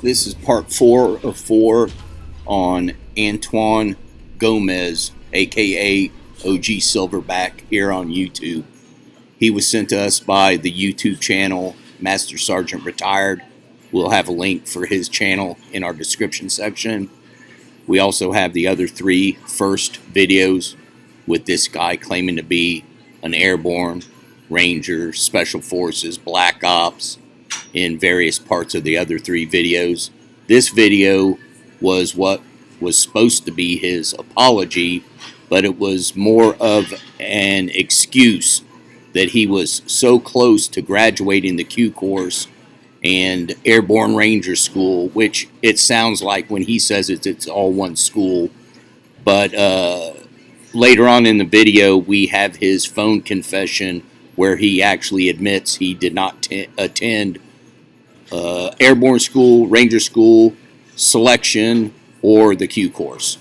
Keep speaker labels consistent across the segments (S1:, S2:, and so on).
S1: This is part 4 of 4 on Antoine Gomez, aka OG Silverback, here on YouTube. He was sent to us by the YouTube channel Master Sergeant Retired. We'll have a link for his channel in our description section. We also have the other 3 first videos with this guy claiming to be an Airborne Ranger, Special Forces, Black Ops, in various parts of the other 3 videos. This video was what was supposed to be his apology, but it was more of an excuse that he was so close to graduating the Q course and Airborne Ranger School, which it sounds like when he says it's all one school. But later on in the video, we have his phone confession where he actually admits he did not attend Airborne School, Ranger School, Selection, or the Q course.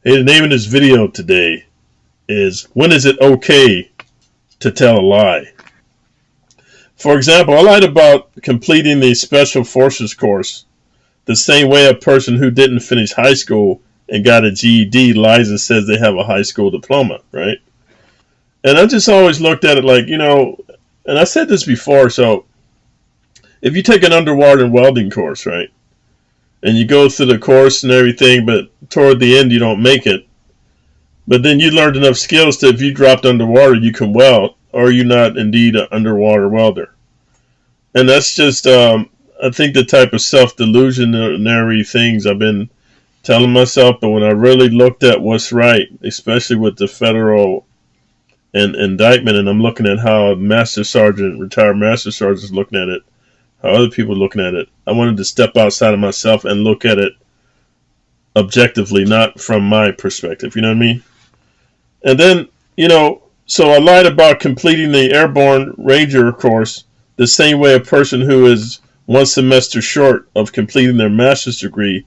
S2: Hey, the name of this video today is, when is it okay to tell a lie? For example, I lied about completing the Special Forces course the same way a person who didn't finish high school and got a GED lies and says they have a high school diploma, right? And I just always looked at it like, and I said this before, so if you take an underwater welding course, right, and you go through the course and everything, but toward the end you don't make it, but then you learned enough skills that if you dropped underwater you can weld, or you're not indeed an underwater welder. And that's just, I think, the type of self-delusionary things I've been telling myself. But when I really looked at what's right, especially with the federal indictment, and I'm looking at how retired Master Sergeant is looking at it, how other people are looking at it, I wanted to step outside of myself and look at it objectively, not from my perspective. You know what I mean? And then, so I lied about completing the Airborne Ranger course the same way a person who is one semester short of completing their master's degree,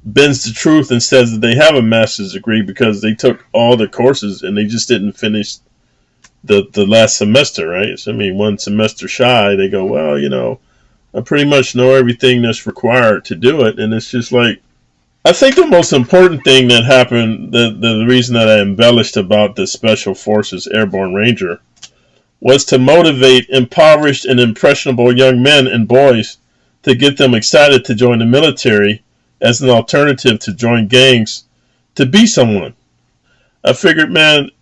S2: bends the truth and says that they have a master's degree because they took all the courses and they just didn't finish the last semester, right? So, one semester shy, they go, well, I pretty much know everything that's required to do it. And it's just like, I think the most important thing that happened, the reason that I embellished about the Special Forces Airborne Ranger, was to motivate impoverished and impressionable young men and boys to get them excited to join the military as an alternative to join gangs, to be someone. I figured, man,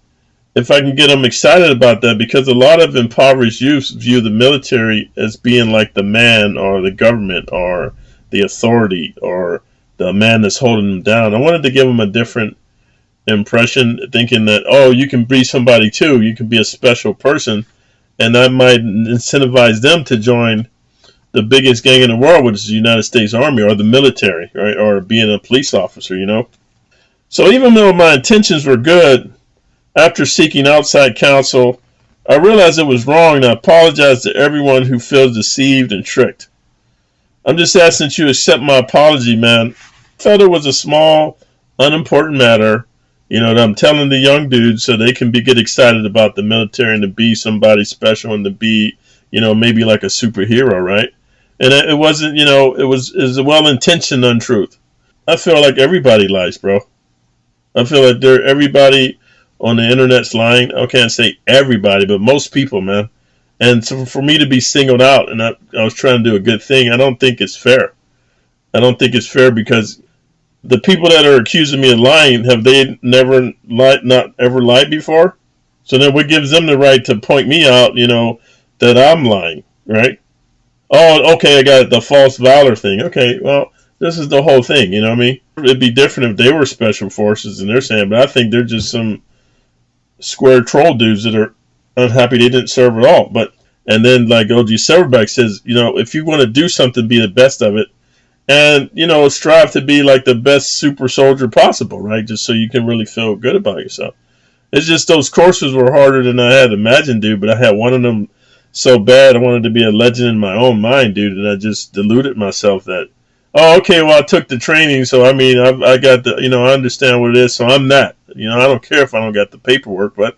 S2: if I can get them excited about that, because a lot of impoverished youths view the military as being like the man or the government or the authority or the man that's holding them down. I wanted to give them a different impression, thinking that, you can be somebody too. You can be a special person, and that might incentivize them to join the biggest gang in the world, which is the United States Army or the military, right? Or being a police officer, So even though my intentions were good, after seeking outside counsel, I realized it was wrong, and I apologize to everyone who feels deceived and tricked. I'm just asking that you accept my apology, man. I felt it was a small, unimportant matter, that I'm telling the young dudes so they can get excited about the military and to be somebody special and to be, maybe like a superhero, right? And it wasn't, it was a well-intentioned untruth. I feel like everybody lies, bro. I feel like everybody on the internet's lying. I can't say everybody, but most people, man. And so for me to be singled out, and I was trying to do a good thing, I don't think it's fair. I don't think it's fair because the people that are accusing me of lying, have they never not ever lied before? So then what gives them the right to point me out, that I'm lying, right? Oh, okay, I got the false valor thing. Okay, well, this is the whole thing, you know what I mean? It'd be different if they were special forces and they're saying, but I think they're just some square troll dudes that are unhappy they didn't serve at all. And then like OG Silverback says, if you want to do something, be the best of it. And, strive to be like the best super soldier possible, right? Just so you can really feel good about yourself. It's just those courses were harder than I had imagined, dude. But I had one of them so bad I wanted to be a legend in my own mind, dude. And I just deluded myself that, okay, well, I took the training. So, I got the, I understand what it is. So I'm that. I don't care if I don't got the paperwork. But,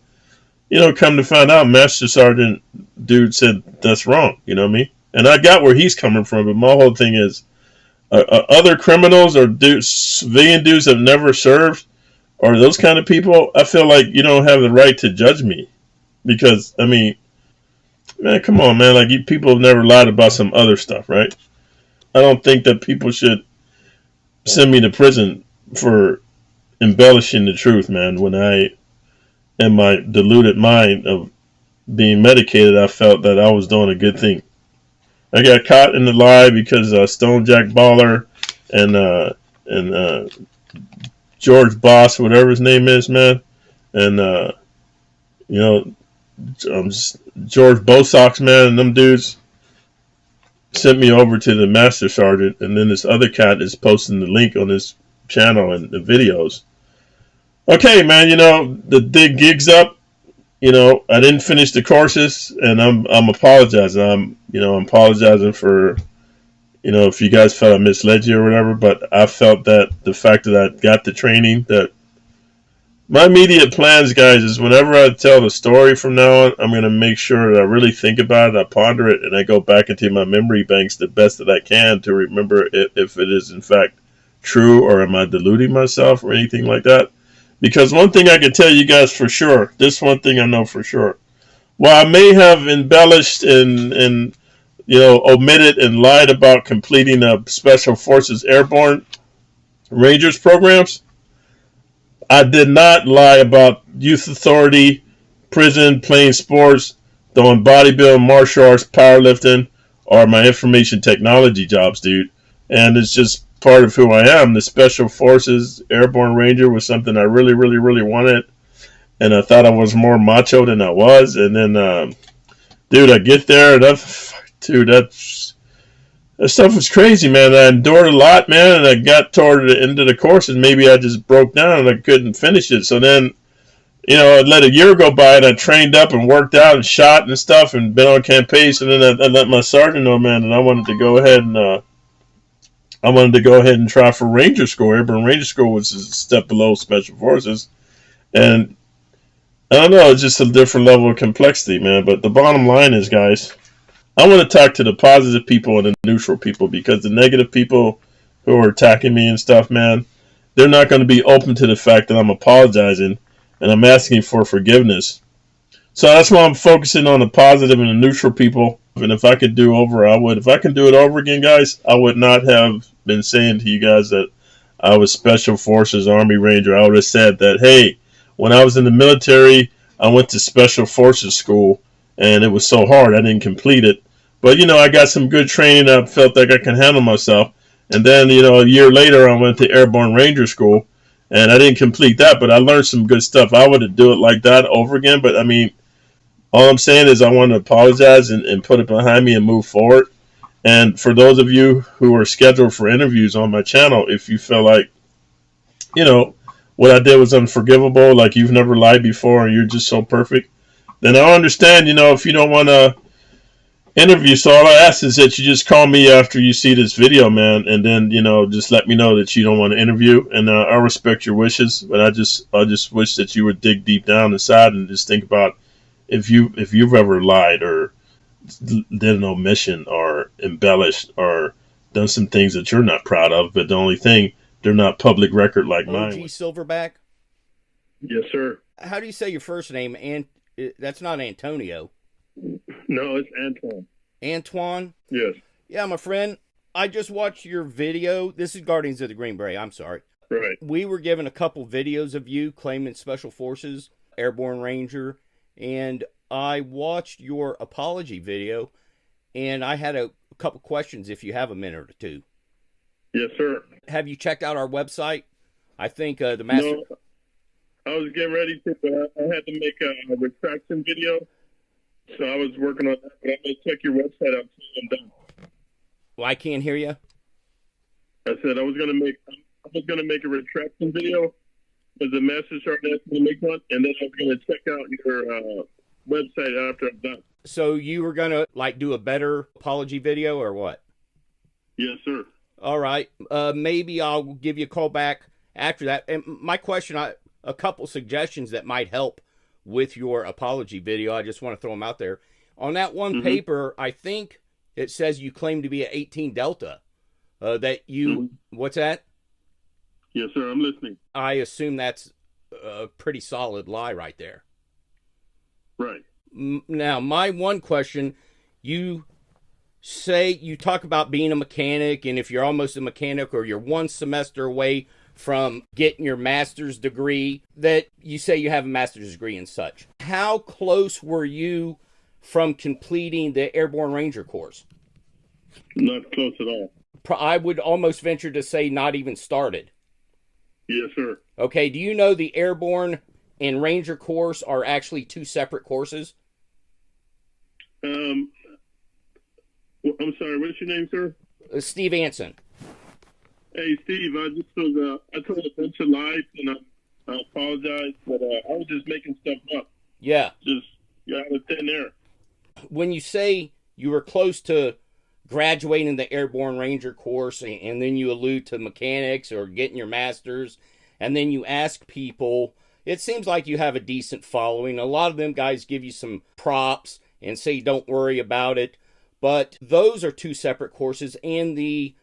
S2: come to find out, Master Sergeant dude said that's wrong. You know what I mean? And I got where he's coming from, but my whole thing is other criminals or civilian dudes that have never served or those kind of people, I feel like you don't have the right to judge me. Because, I mean, man, come on, man. Like, people have never lied about some other stuff, right? I don't think that people should send me to prison for embellishing the truth, man. When I, in my deluded mind of being medicated, I felt that I was doing a good thing. I got caught in the lie because Stone Jack Baller and George Boss, whatever his name is, man, and you know, George Bosox, man, and them dudes sent me over to the Master Sergeant, and then this other cat is posting the link on his channel and the videos. Okay, man, you know, the gig's up. You know, I didn't finish the courses, and I'm apologizing. I'm apologizing for, you know, if you guys felt I misled you or whatever. But I felt that the fact that I got the training, that my immediate plans, guys, is whenever I tell the story from now on, I'm going to make sure that I really think about it, I ponder it, and I go back into my memory banks the best that I can to remember if it is in fact true, or am I deluding myself or anything like that. Because one thing I can tell you guys for sure, this one thing I know for sure, while I may have embellished and you know, omitted and lied about completing a Special Forces Airborne Rangers programs, I did not lie about youth authority, prison, playing sports, doing bodybuilding, martial arts, powerlifting, or my information technology jobs, dude. And it's just part of who I am. The Special Forces Airborne Ranger was something I really, really, really wanted. And I thought I was more macho than I was. And then, dude, I get there, and that stuff was crazy, man. I endured a lot, man, and I got toward the end of the course, and maybe I just broke down and I couldn't finish it. So then, you know, I let a year go by, and I trained up and worked out and shot and stuff and been on campaigns. And then I let my sergeant know, man, and I wanted to go ahead and try for Ranger School. Airborne Ranger School was a step below Special Forces. And I don't know, it's just a different level of complexity, man. But the bottom line is, guys, I want to talk to the positive people and the neutral people, because the negative people who are attacking me and stuff, man, they're not going to be open to the fact that I'm apologizing and I'm asking for forgiveness. So that's why I'm focusing on the positive and the neutral people. And if I could do over, I would. If I can do it over again, guys, I would not have been saying to you guys that I was Special Forces Army Ranger. I would have said that, hey, when I was in the military, I went to Special Forces School, and it was so hard I didn't complete it. But, you know, I got some good training. I felt like I can handle myself. And then, you know, a year later, I went to Airborne Ranger School, and I didn't complete that, but I learned some good stuff. I would do it like that over again. But, I mean, all I'm saying is I want to apologize and put it behind me and move forward. And for those of you who are scheduled for interviews on my channel, if you feel like, you know, what I did was unforgivable, like you've never lied before and you're just so perfect, then I understand, you know, if you don't want to interview. So all I ask is that you just call me after you see this video, man, and then, you know, just let me know that you don't want to interview, and I respect your wishes, but I just wish that you would dig deep down inside and just think about if you've ever lied or did an omission or embellished or done some things that you're not proud of, but the only thing, they're not public record like mine.
S3: OG Silverback?
S4: Yes, sir.
S3: How do you say your first name? And that's not Antonio.
S4: No, it's Antoine.
S3: Antoine?
S4: Yes.
S3: Yeah, my friend. I just watched your video. This is Guardians of the Green Beret. I'm sorry.
S4: Right.
S3: We were given a couple videos of you claiming Special Forces, Airborne Ranger, and I watched your apology video, and I had a couple questions if you have a minute or two.
S4: Yes, sir.
S3: Have you checked out our website? I think the master...
S4: No, I was getting ready to, but I had to make a retraction video, so I was working on that, but I'm going to check your website out until I'm done.
S3: Well, I can't hear you.
S4: I said I was going to make a retraction video, but the master sergeant asked me to make one, and then I was going to check out your website after I'm done.
S3: So you were going to, like, do a better apology video or what?
S4: Yes, sir.
S3: All right. Maybe I'll give you a call back after that. And my question, a couple suggestions that might help with your apology video. I just want to throw them out there. On that one paper, I think it says you claim to be an 18 Delta. That you, what's that?
S4: Yes, sir. I'm listening.
S3: I assume that's a pretty solid lie right there.
S4: Right.
S3: Now, my one question, you say you talk about being a mechanic, and if you're almost a mechanic or you're one semester away from getting your master's degree, that you say you have a master's degree and such. How close were you from completing the Airborne Ranger course?
S4: Not close at all.
S3: I would almost venture to say not even started.
S4: Yes, sir.
S3: Okay, do you know the Airborne and Ranger course are actually two separate courses?
S4: I'm sorry, what's your name, sir?
S3: Steve Anson.
S4: Hey, Steve, I told a bunch of lies, and I apologize, but I was just making stuff up.
S3: Yeah.
S4: Just out of thin air.
S3: When you say you were close to graduating the Airborne Ranger course, and then you allude to mechanics or getting your master's, and then you ask people, it seems like you have a decent following. A lot of them guys give you some props and say don't worry about it, but those are two separate courses, and the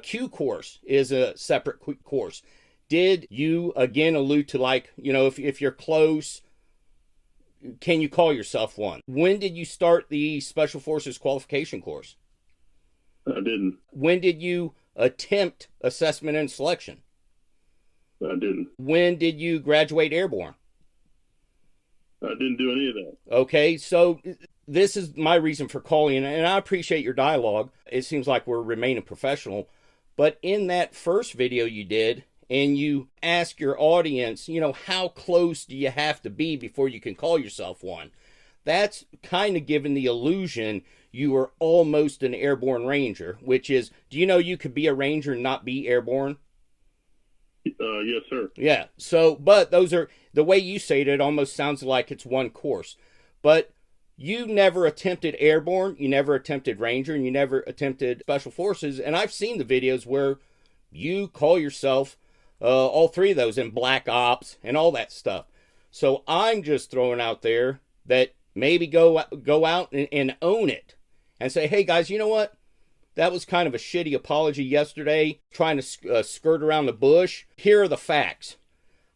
S3: Q course is a separate course. Did you again allude to, like, you know, if you're close, can you call yourself one? When did you start the Special Forces qualification course?
S4: I didn't.
S3: When did you attempt assessment and selection?
S4: I didn't.
S3: When did you graduate Airborne?
S4: I didn't do any of that.
S3: Okay, so this is my reason for calling, and I appreciate your dialogue. It seems like we're remaining professional. But in that first video you did, and you ask your audience, you know, how close do you have to be before you can call yourself one? That's kind of giving the illusion you are almost an Airborne Ranger, which is, do you know you could be a Ranger and not be Airborne?
S4: Yes, sir.
S3: Yeah. So, but those are, the way you say it almost sounds like it's one course. But you never attempted Airborne, you never attempted Ranger, and you never attempted Special Forces. And I've seen the videos where you call yourself all three of those in Black Ops and all that stuff. So I'm just throwing out there that maybe go out and own it and say, hey guys, you know what? That was kind of a shitty apology yesterday, trying to skirt around the bush. Here are the facts.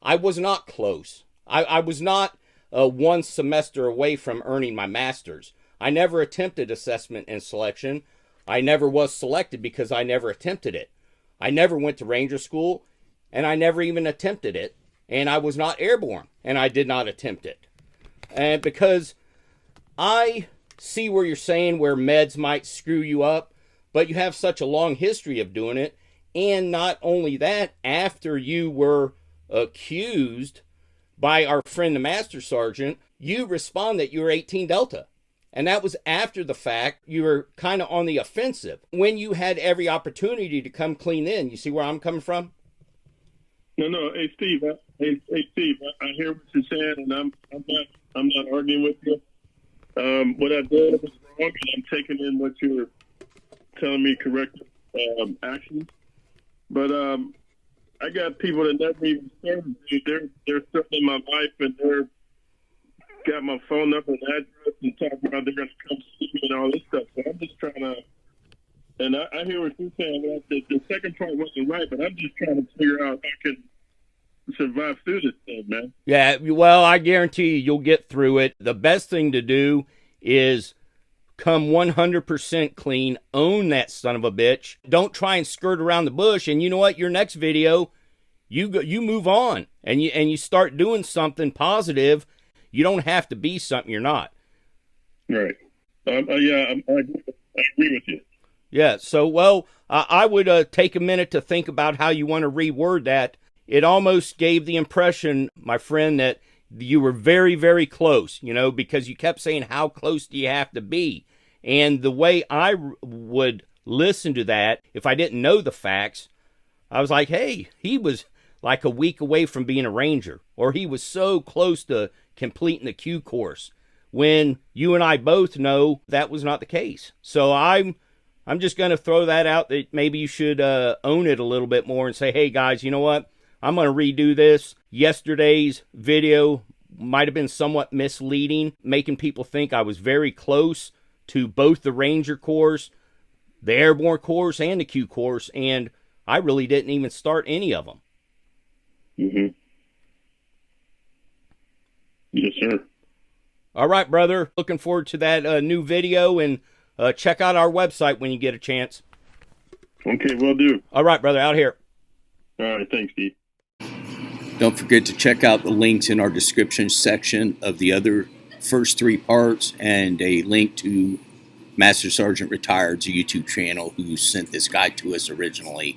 S3: I was not close. I was not one semester away from earning my master's. I never attempted assessment and selection. I never was selected because I never attempted it. I never went to Ranger school, and I never even attempted it. And I was not Airborne, and I did not attempt it. And because I see where you're saying where meds might screw you up, but you have such a long history of doing it. And not only that, after you were accused by our friend the Master Sergeant, you respond that you were 18 Delta. And that was after the fact. You were kind of on the offensive when you had every opportunity to come clean in. You see where I'm coming from?
S4: No. Hey, Steve. Steve. I hear what you're saying, and I'm not arguing with you. What I did was wrong, and I'm taking in what you're telling me correct actions. But I got people that never even served me. They're still in my life, and they're got my phone number and address and talking about they're going to come see me and all this stuff. So I'm just trying to, and I hear what you're saying. The second part wasn't right, but I'm just trying to figure out how I can survive through this thing, man.
S3: Yeah, well, I guarantee you'll get through it. The best thing to do is come 100% clean, own that son of a bitch. Don't try and skirt around the bush. And you know what? Your next video, you move on and you start doing something positive. You don't have to be something you're not.
S4: Right. Yeah, I agree with you.
S3: Yeah. So, well, I would take a minute to think about how you want to reword that. It almost gave the impression, my friend, that you were very, very close, you know, because you kept saying, how close do you have to be? And the way I would listen to that, if I didn't know the facts, I was like, hey, he was like a week away from being a Ranger, or he was so close to completing the Q course, when you and I both know that was not the case. So I'm just going to throw that out, that maybe you should own it a little bit more and say, hey guys, you know what? I'm going to redo this. Yesterday's video might have been somewhat misleading, making people think I was very close to both the Ranger course, the Airborne course and the Q course, and I really didn't even start any of them.
S4: Mm-hmm. Yes, sir.
S3: All right, brother. Looking forward to that new video, and check out our website when you get a chance.
S4: Okay, will do.
S3: All right, brother. Out here.
S4: All right, thanks, Steve.
S1: Don't forget to check out the links in our description section of the other first 3 parts, and a link to Master Sergeant Retired's YouTube channel, who sent this guide to us originally.